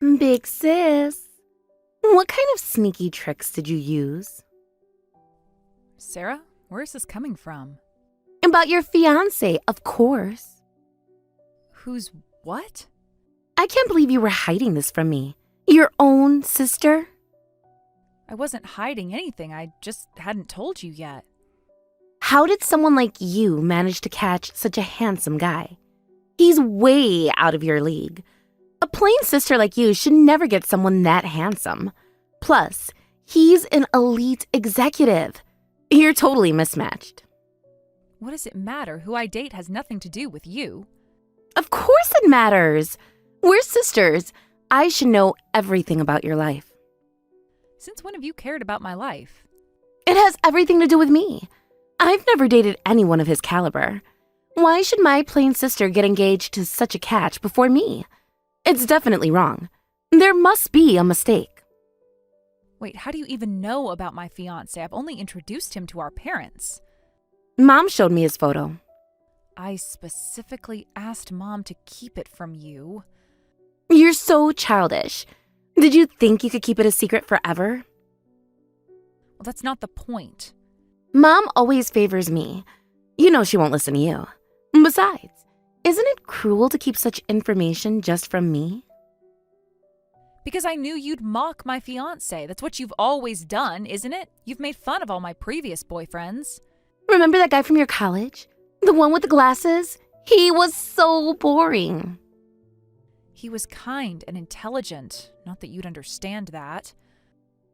Big sis, what kind of sneaky tricks did you use? Sarah, where is this coming from? About your fiance, of course. Who's what? I can't believe you were hiding this from me. Your own sister? I wasn't hiding anything, I just hadn't told you yet. How did someone like you manage to catch such a handsome guy? He's way out of your league. A plain sister like you should never get someone that handsome. Plus, he's an elite executive. You're totally mismatched. What does it matter? Who I date has nothing to do with you. Of course it matters. We're sisters. I should know everything about your life. Since when have you cared about my life? It has everything to do with me. I've never dated anyone of his caliber. Why should my plain sister get engaged to such a catch before me? It's definitely wrong. There must be a mistake. Wait, how do you even know about my fiance? I've only introduced him to our parents. Mom showed me his photo. I specifically asked Mom to keep it from you. You're so childish. Did you think you could keep it a secret forever? Well, that's not the point. Mom always favors me. You know she won't listen to you. Besides, isn't it cruel to keep such information just from me? Because I knew you'd mock my fiance. That's what you've always done, isn't it? You've made fun of all my previous boyfriends. Remember that guy from your college? The one with the glasses? He was so boring. He was kind and intelligent. Not that you'd understand that.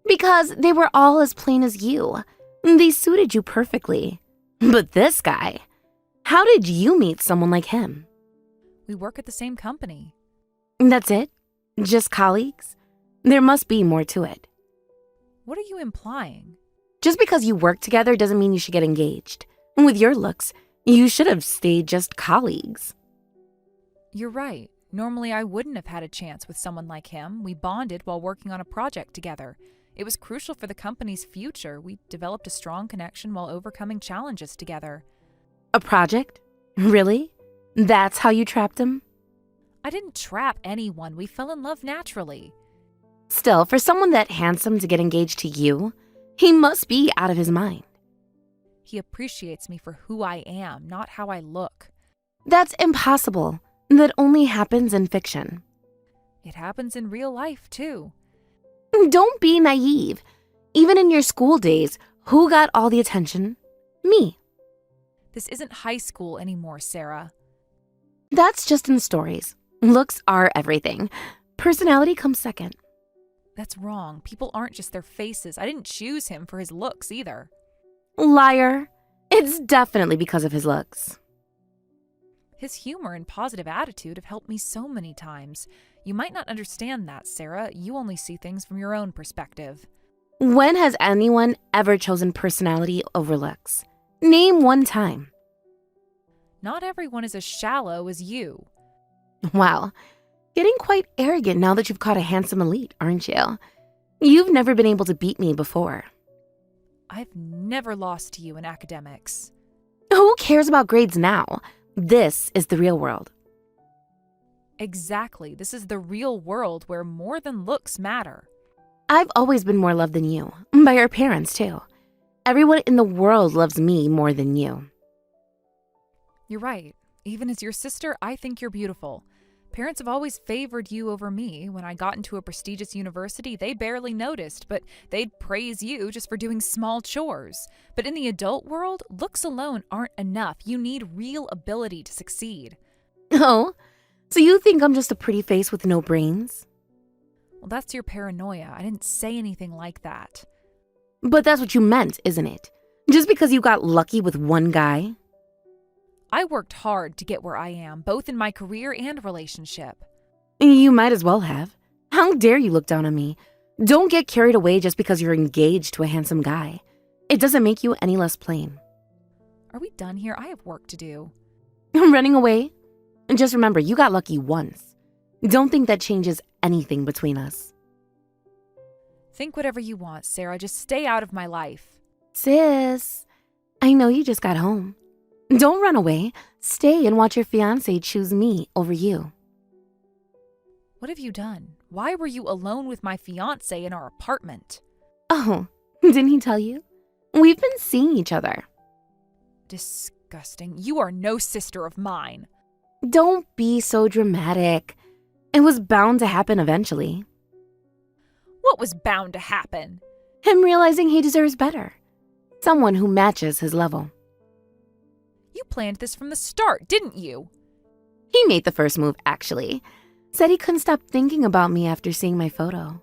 Because they were all as plain as you. They suited you perfectly. But this guy, how did you meet someone like him? We work at the same company. That's it? Just colleagues? There must be more to it. What are you implying? Just because you work together doesn't mean you should get engaged. With your looks, you should have stayed just colleagues. You're right. Normally, I wouldn't have had a chance with someone like him. We bonded while working on a project together. It was crucial for the company's future. We developed a strong connection while overcoming challenges together. A project? Really? That's how you trapped him? I didn't trap anyone. We fell in love naturally. Still, for someone that handsome to get engaged to you, he must be out of his mind. He appreciates me for who I am, not how I look. That's impossible. That only happens in fiction. It happens in real life, too. Don't be naive. Even in your school days, who got all the attention? Me. This isn't high school anymore, Sarah. That's just in stories. Looks are everything. Personality comes second. That's wrong. People aren't just their faces. I didn't choose him for his looks either. Liar. It's definitely because of his looks. His humor and positive attitude have helped me so many times. You might not understand that, Sarah. You only see things from your own perspective. When has anyone ever chosen personality over looks? Name one time. Not everyone is as shallow as you. Wow. Getting quite arrogant now that you've caught a handsome elite, aren't you? You've never been able to beat me before. I've never lost to you in academics. Who cares about grades now? This is the real world. Exactly. This is the real world where more than looks matter. I've always been more loved than you. By our parents, too. Everyone in the world loves me more than you. You're right. Even as your sister, I think you're beautiful. Parents have always favored you over me. When I got into a prestigious university, they barely noticed, but they'd praise you just for doing small chores. But in the adult world, looks alone aren't enough. You need real ability to succeed. Oh, so you think I'm just a pretty face with no brains? Well, that's your paranoia. I didn't say anything like that. But that's what you meant, isn't it? Just because you got lucky with one guy? I worked hard to get where I am, both in my career and relationship. You might as well have. How dare you look down on me? Don't get carried away just because you're engaged to a handsome guy. It doesn't make you any less plain. Are we done here? I have work to do. Running away? Just remember, you got lucky once. Don't think that changes anything between us. Think whatever you want, Sarah. Just stay out of my life. Sis, I know you just got home. Don't run away. Stay and watch your fiancé choose me over you. What have you done? Why were you alone with my fiance in our apartment? Oh, didn't he tell you? We've been seeing each other. Disgusting. You are no sister of mine. Don't be so dramatic. It was bound to happen eventually. What was bound to happen? Him realizing he deserves better. Someone who matches his level. You planned this from the start, didn't you? He made the first move, actually. Said he couldn't stop thinking about me after seeing my photo.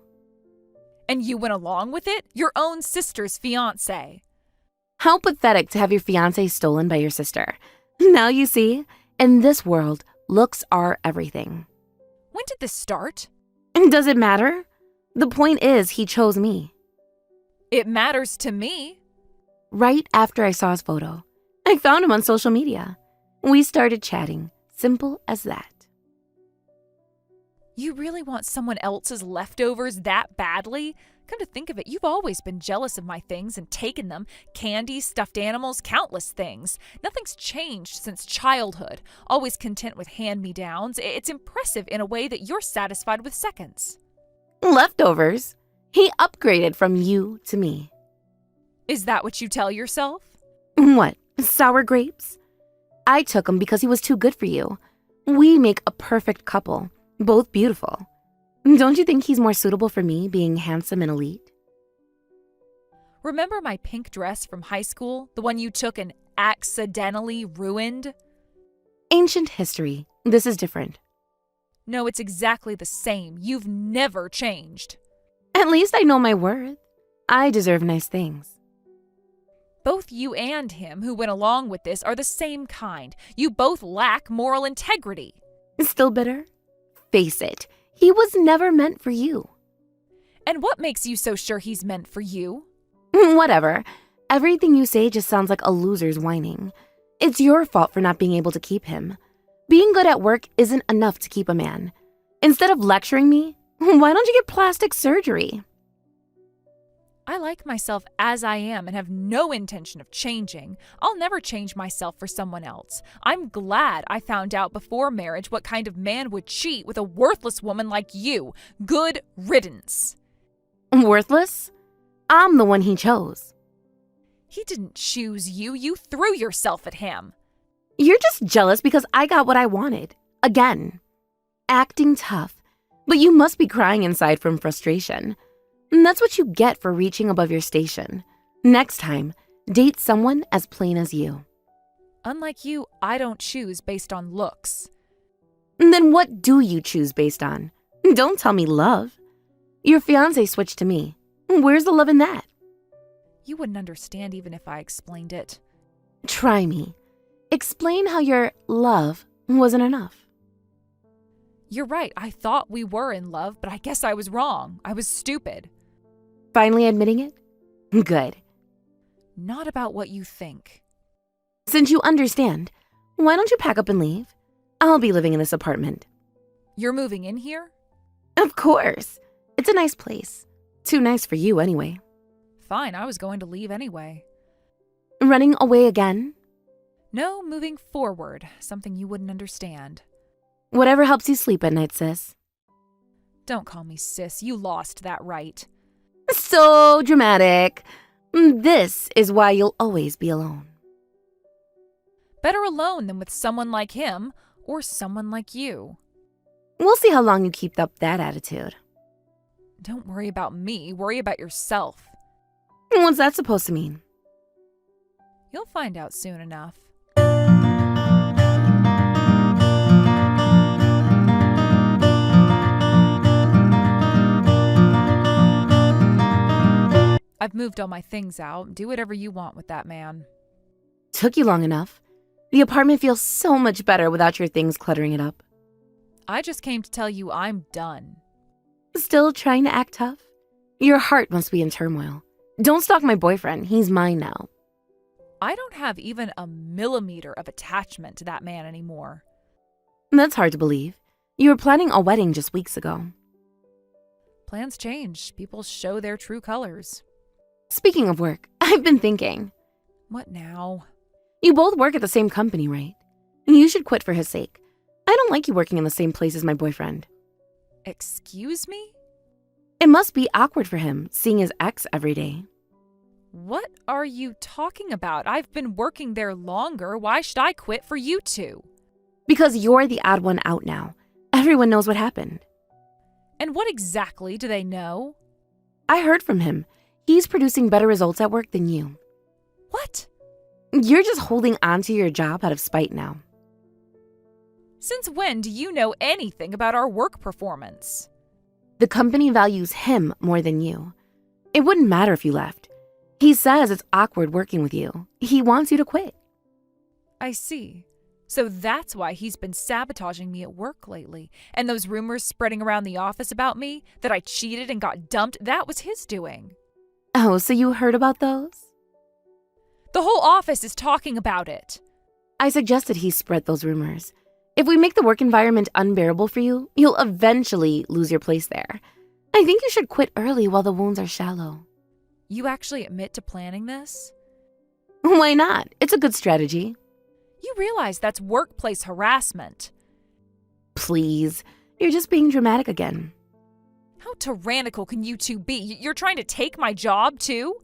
And you went along with it? Your own sister's fiance. How pathetic to have your fiancé stolen by your sister. Now you see, in this world, looks are everything. When did this start? Does it matter? The point is, he chose me. It matters to me. Right after I saw his photo, I found him on social media. We started chatting. Simple as that. You really want someone else's leftovers that badly? Come to think of it, you've always been jealous of my things and taken them. Candy, stuffed animals, countless things. Nothing's changed since childhood. Always content with hand-me-downs. It's impressive in a way that you're satisfied with seconds. Leftovers? He upgraded from you to me. Is that what you tell yourself? What, sour grapes? I took him because he was too good for you. We make a perfect couple, both beautiful. Don't you think he's more suitable for me, being handsome and elite? Remember my pink dress from high school? The one you took and accidentally ruined? Ancient history. This is different. No, it's exactly the same. You've never changed. At least I know my worth. I deserve nice things. Both you and him who went along with this are the same kind. You both lack moral integrity. Still bitter? Face it, he was never meant for you. And what makes you so sure he's meant for you? Whatever. Everything you say just sounds like a loser's whining. It's your fault for not being able to keep him. Being good at work isn't enough to keep a man. Instead of lecturing me, why don't you get plastic surgery? I like myself as I am and have no intention of changing. I'll never change myself for someone else. I'm glad I found out before marriage what kind of man would cheat with a worthless woman like you. Good riddance. Worthless? I'm the one he chose. He didn't choose you. You threw yourself at him. You're just jealous because I got what I wanted. Again. Acting tough. But you must be crying inside from frustration. And that's what you get for reaching above your station. Next time, date someone as plain as you. Unlike you, I don't choose based on looks. And then what do you choose based on? Don't tell me love. Your fiancé switched to me. Where's the love in that? You wouldn't understand even if I explained it. Try me. Explain how your love wasn't enough. You're right. I thought we were in love, but I guess I was wrong. I was stupid. Finally admitting it? Good. Not about what you think. Since you understand, why don't you pack up and leave? I'll be living in this apartment. You're moving in here? Of course. It's a nice place. Too nice for you anyway. Fine, I was going to leave anyway. Running away again? No, moving forward. Something you wouldn't understand. Whatever helps you sleep at night, sis. Don't call me sis. You lost that right. So dramatic. This is why you'll always be alone. Better alone than with someone like him or someone like you. We'll see how long you keep up that attitude. Don't worry about me. Worry about yourself. What's that supposed to mean? You'll find out soon enough. I've moved all my things out. Do whatever you want with that man. Took you long enough. The apartment feels so much better without your things cluttering it up. I just came to tell you I'm done. Still trying to act tough? Your heart must be in turmoil. Don't stalk my boyfriend. He's mine now. I don't have even a millimeter of attachment to that man anymore. That's hard to believe. You were planning a wedding just weeks ago. Plans change. People show their true colors. Speaking of work, I've been thinking. What now? You both work at the same company, right? You should quit for his sake. I don't like you working in the same place as my boyfriend. Excuse me? It must be awkward for him, seeing his ex every day. What are you talking about? I've been working there longer. Why should I quit for you two? Because you're the odd one out now. Everyone knows what happened. And what exactly do they know? I heard from him. He's producing better results at work than you. What? You're just holding on to your job out of spite now. Since when do you know anything about our work performance? The company values him more than you. It wouldn't matter if you left. He says it's awkward working with you. He wants you to quit. I see. So that's why he's been sabotaging me at work lately. And those rumors spreading around the office about me, that I cheated and got dumped, that was his doing. Oh, so you heard about those? The whole office is talking about it. I suggested he spread those rumors. If we make the work environment unbearable for you, you'll eventually lose your place there. I think you should quit early while the wounds are shallow. You actually admit to planning this? Why not? It's a good strategy. You realize that's workplace harassment. Please, you're just being dramatic again. How tyrannical can you two be? You're trying to take my job, too?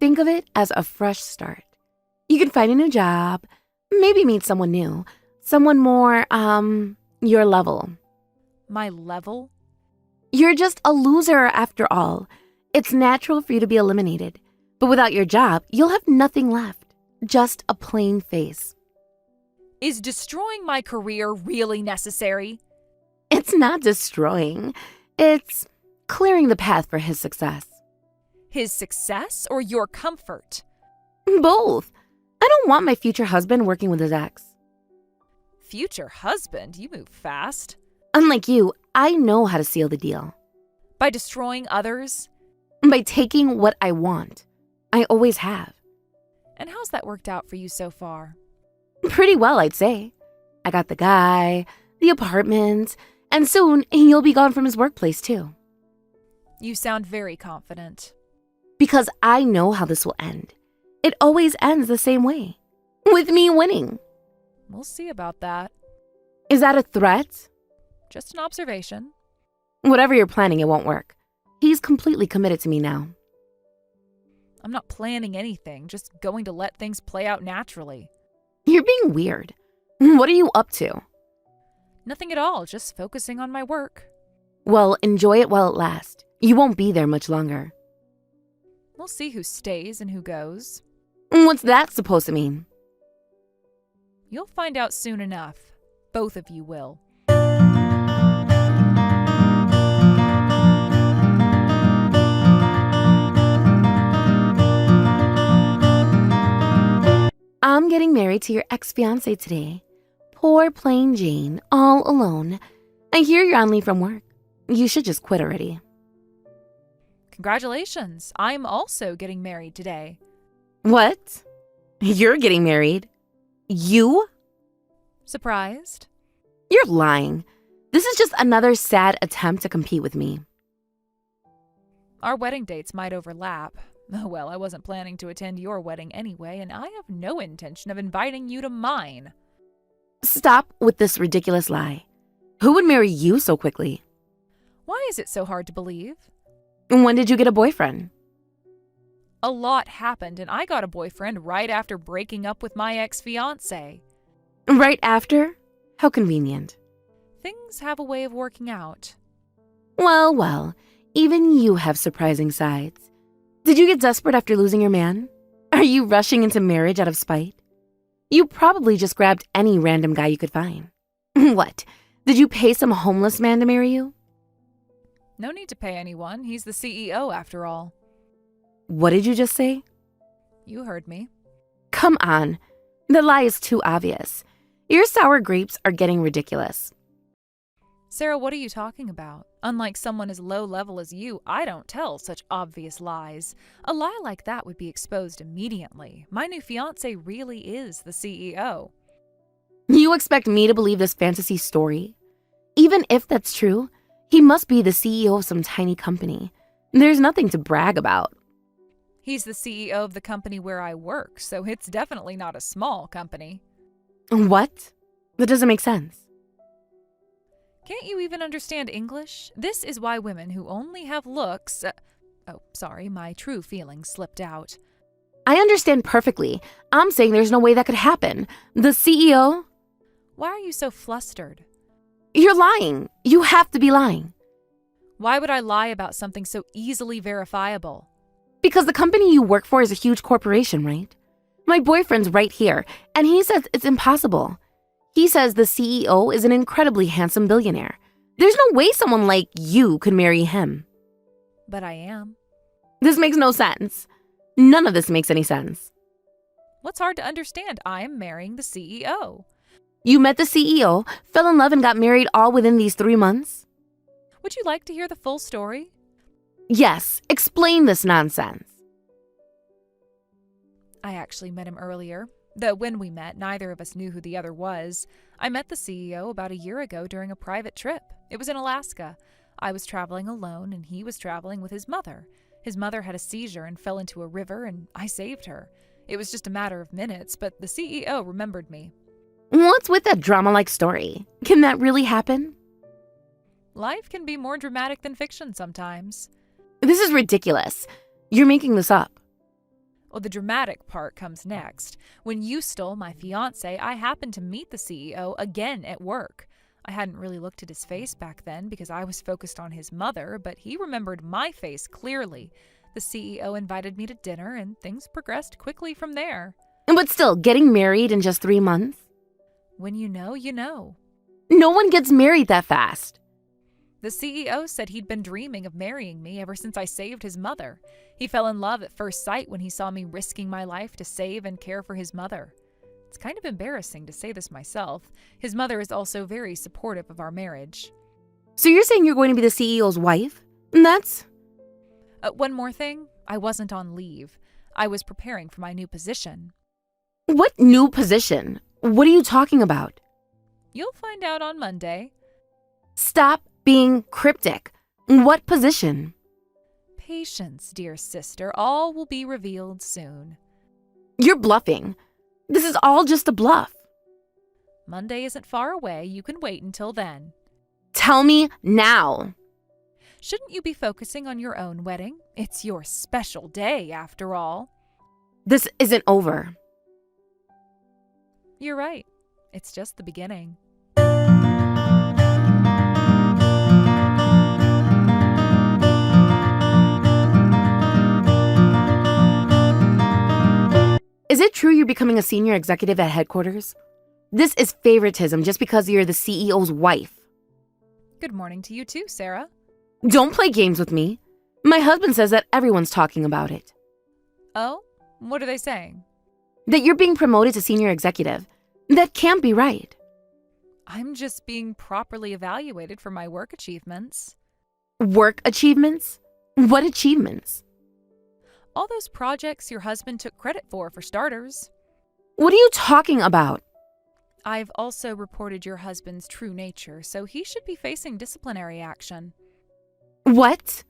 Think of it as a fresh start. You can find a new job, maybe meet someone new, someone more, your level. My level? You're just a loser after all. It's natural for you to be eliminated. But without your job, you'll have nothing left. Just a plain face. Is destroying my career really necessary? It's not destroying. It's clearing the path for his success. His success or your comfort? Both. I don't want my future husband working with his ex. Future husband? You move fast. Unlike you, I know how to seal the deal. By destroying others? By taking what I want. I always have. And how's that worked out for you so far? Pretty well, I'd say. I got the guy, the apartment, and soon he'll be gone from his workplace too. You sound very confident. Because I know how this will end. It always ends the same way. With me winning. We'll see about that. Is that a threat? Just an observation. Whatever you're planning, it won't work. He's completely committed to me now. I'm not planning anything, just going to let things play out naturally. You're being weird. What are you up to? Nothing at all, just focusing on my work. Well, enjoy it while it lasts. You won't be there much longer. We'll see who stays and who goes. What's that supposed to mean? You'll find out soon enough. Both of you will. I'm getting married to your ex-fiance today. Poor plain Jane, all alone. I hear you're on leave from work. You should just quit already. Congratulations. I'm also getting married today. What? You're getting married? You? Surprised? You're lying. This is just another sad attempt to compete with me. Our wedding dates might overlap. Oh well, I wasn't planning to attend your wedding anyway, and I have no intention of inviting you to mine. Stop with this ridiculous lie. Who would marry you so quickly? Why is it so hard to believe? When did you get a boyfriend? A lot happened, and I got a boyfriend right after breaking up with my ex-fiance. Right after? How convenient. Things have a way of working out. Well, even you have surprising sides. Did you get desperate after losing your man? Are you rushing into marriage out of spite? You probably just grabbed any random guy you could find. What? Did you pay some homeless man to marry you? No need to pay anyone. He's the CEO after all. What did you just say? You heard me. Come on. The lie is too obvious. Your sour grapes are getting ridiculous. Sarah, what are you talking about? Unlike someone as low level as you, I don't tell such obvious lies. A lie like that would be exposed immediately. My new fiance really is the CEO. You expect me to believe this fantasy story? Even if that's true, he must be the CEO of some tiny company. There's nothing to brag about. He's the CEO of the company where I work, so it's definitely not a small company. What? That doesn't make sense. Can't you even understand English? This is why women who only have looks. My true feelings slipped out. I understand perfectly. I'm saying there's no way that could happen. The CEO? Why are you so flustered? You're lying. You have to be lying. Why would I lie about something so easily verifiable? Because the company you work for is a huge corporation, right? My boyfriend's right here, and he says it's impossible. He says the CEO is an incredibly handsome billionaire. There's no way someone like you could marry him. But I am. This makes no sense. None of this makes any sense. What's hard to understand? I'm marrying the CEO. You met the CEO, fell in love, and got married all within these 3 months? Would you like to hear the full story? Yes, explain this nonsense. I actually met him earlier. Though when we met, neither of us knew who the other was. I met the CEO about a year ago during a private trip. It was in Alaska. I was traveling alone, and he was traveling with his mother. His mother had a seizure and fell into a river, and I saved her. It was just a matter of minutes, but the CEO remembered me. What's with that drama-like story? Can that really happen? Life can be more dramatic than fiction sometimes. This is ridiculous. You're making this up. Well, the dramatic part comes next. When you stole my fiance, I happened to meet the CEO again at work. I hadn't really looked at his face back then because I was focused on his mother, but he remembered my face clearly. The CEO invited me to dinner, and things progressed quickly from there. But still, getting married in just 3 months? When you know, you know. No one gets married that fast. The CEO said he'd been dreaming of marrying me ever since I saved his mother. He fell in love at first sight when he saw me risking my life to save and care for his mother. It's kind of embarrassing to say this myself. His mother is also very supportive of our marriage. So you're saying you're going to be the CEO's wife? That's... One more thing. I wasn't on leave. I was preparing for my new position. What new position? What are you talking about? You'll find out on Monday. Stop being cryptic. What position? Patience, dear sister. All will be revealed soon. You're bluffing. This is all just a bluff. Monday isn't far away. You can wait until then. Tell me now. Shouldn't you be focusing on your own wedding? It's your special day, after all. This isn't over. You're right. It's just the beginning. Is it true you're becoming a senior executive at headquarters? This is favoritism just because you're the CEO's wife. Good morning to you too, Sarah. Don't play games with me. My husband says that everyone's talking about it. Oh? What are they saying? That you're being promoted to senior executive. That can't be right. I'm just being properly evaluated for my work achievements. Work achievements? What achievements? All those projects your husband took credit for starters. What are you talking about? I've also reported your husband's true nature, so he should be facing disciplinary action. What?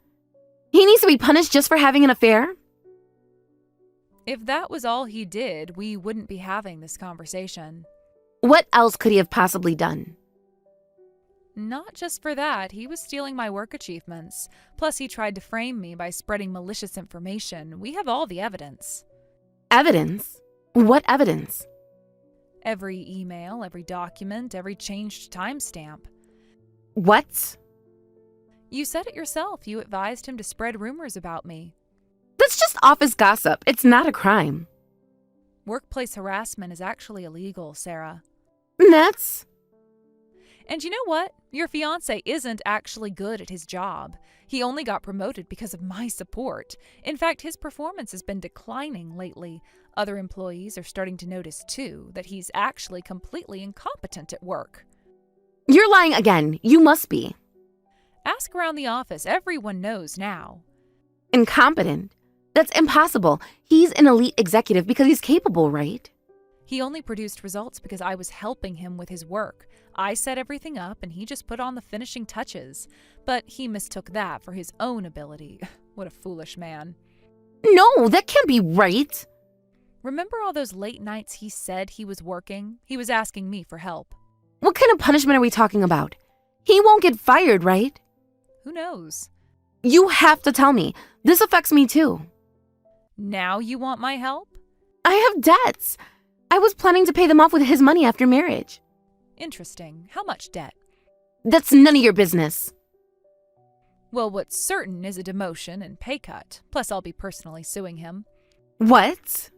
He needs to be punished just for having an affair? If that was all he did, we wouldn't be having this conversation. What else could he have possibly done? Not just for that, he was stealing my work achievements. Plus, he tried to frame me by spreading malicious information. We have all the evidence. Evidence? What evidence? Every email, every document, every changed timestamp. What? You said it yourself. You advised him to spread rumors about me. That's just office gossip. It's not a crime. Workplace harassment is actually illegal, Sarah. That's... And you know what? Your fiance isn't actually good at his job. He only got promoted because of my support. In fact, his performance has been declining lately. Other employees are starting to notice, too, that he's actually completely incompetent at work. You're lying again. You must be. Ask around the office. Everyone knows now. Incompetent? That's impossible. He's an elite executive because he's capable, right? He only produced results because I was helping him with his work. I set everything up and he just put on the finishing touches. But he mistook that for his own ability. What a foolish man. No, that can't be right. Remember all those late nights he said he was working? He was asking me for help. What kind of punishment are we talking about? He won't get fired, right? Who knows? You have to tell me. This affects me too. Now you want my help? I have debts. I was planning to pay them off with his money after marriage. Interesting. How much debt? That's none of your business. Well, what's certain is a demotion and pay cut. Plus, I'll be personally suing him. What?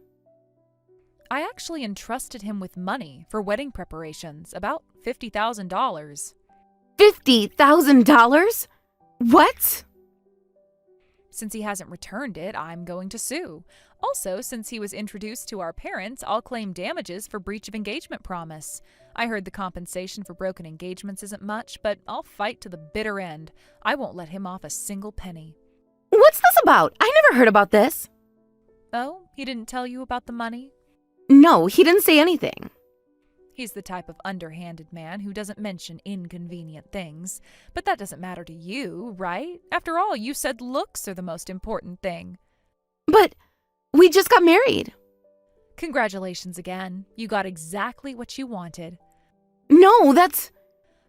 I actually entrusted him with money for wedding preparations, about $50,000. $50,000? What? Since he hasn't returned it, I'm going to sue. Also, since he was introduced to our parents, I'll claim damages for breach of engagement promise. I heard the compensation for broken engagements isn't much, but I'll fight to the bitter end. I won't let him off a single penny. What's this about? I never heard about this. Oh, he didn't tell you about the money? No, he didn't say anything. He's the type of underhanded man who doesn't mention inconvenient things. But that doesn't matter to you, right? After all, you said looks are the most important thing. But we just got married. Congratulations again. You got exactly what you wanted. No, that's...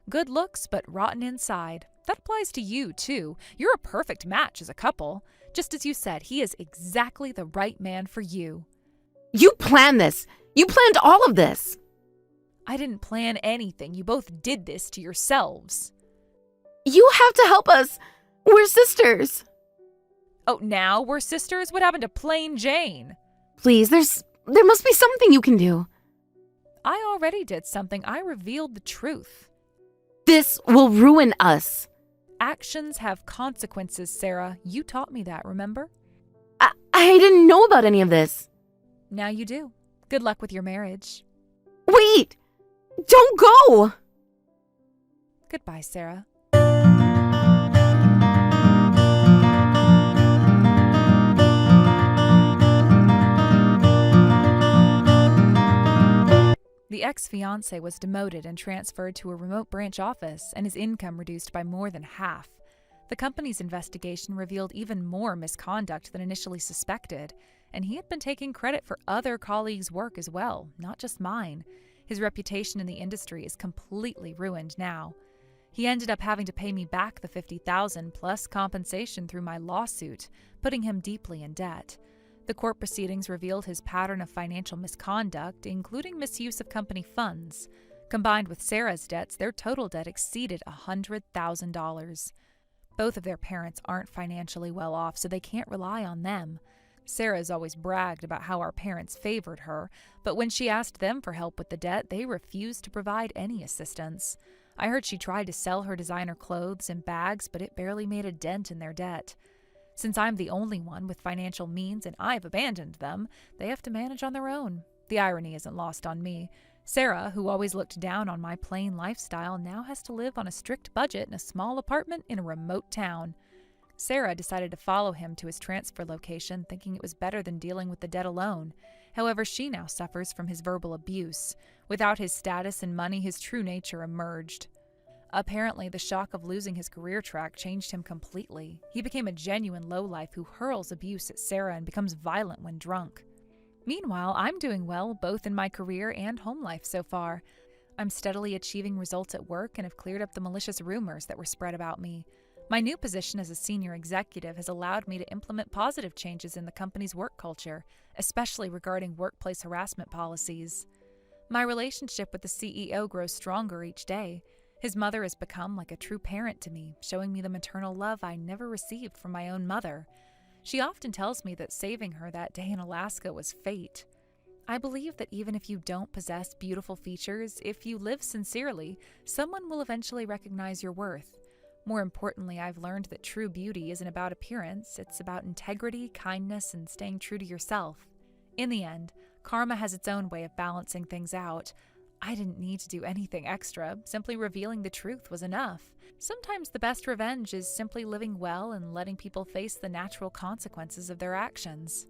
Good looks, but rotten inside. That applies to you, too. You're a perfect match as a couple. Just as you said, he is exactly the right man for you. You planned this. You planned all of this. I didn't plan anything. You both did this to yourselves. You have to help us. We're sisters. Oh, now we're sisters? What happened to plain Jane? Please, there must be something you can do. I already did something. I revealed the truth. This will ruin us. Actions have consequences, Sarah. You taught me that, remember? I didn't know about any of this. Now you do. Good luck with your marriage. Wait! Don't go! Goodbye, Sarah. The ex-fiance was demoted and transferred to a remote branch office, and his income reduced by more than half. The company's investigation revealed even more misconduct than initially suspected, and he had been taking credit for other colleagues' work as well, not just mine. His reputation in the industry is completely ruined now. He ended up having to pay me back the $50,000 plus compensation through my lawsuit, putting him deeply in debt. The court proceedings revealed his pattern of financial misconduct, including misuse of company funds. Combined with Sarah's debts, their total debt exceeded $100,000. Both of their parents aren't financially well off, so they can't rely on them. Sarah's always bragged about how our parents favored her, but when she asked them for help with the debt, they refused to provide any assistance. I heard she tried to sell her designer clothes and bags, but it barely made a dent in their debt. Since I'm the only one with financial means and I've abandoned them, they have to manage on their own. The irony isn't lost on me. Sarah, who always looked down on my plain lifestyle, now has to live on a strict budget in a small apartment in a remote town. Sarah decided to follow him to his transfer location, thinking it was better than dealing with the debt alone. However, she now suffers from his verbal abuse. Without his status and money, his true nature emerged. Apparently, the shock of losing his career track changed him completely. He became a genuine lowlife who hurls abuse at Sarah and becomes violent when drunk. Meanwhile, I'm doing well both in my career and home life so far. I'm steadily achieving results at work and have cleared up the malicious rumors that were spread about me. My new position as a senior executive has allowed me to implement positive changes in the company's work culture, especially regarding workplace harassment policies. My relationship with the CEO grows stronger each day. His mother has become like a true parent to me, showing me the maternal love I never received from my own mother. She often tells me that saving her that day in Alaska was fate. I believe that even if you don't possess beautiful features, if you live sincerely, someone will eventually recognize your worth. More importantly, I've learned that true beauty isn't about appearance, it's about integrity, kindness, and staying true to yourself. In the end, karma has its own way of balancing things out. I didn't need to do anything extra, simply revealing the truth was enough. Sometimes the best revenge is simply living well and letting people face the natural consequences of their actions.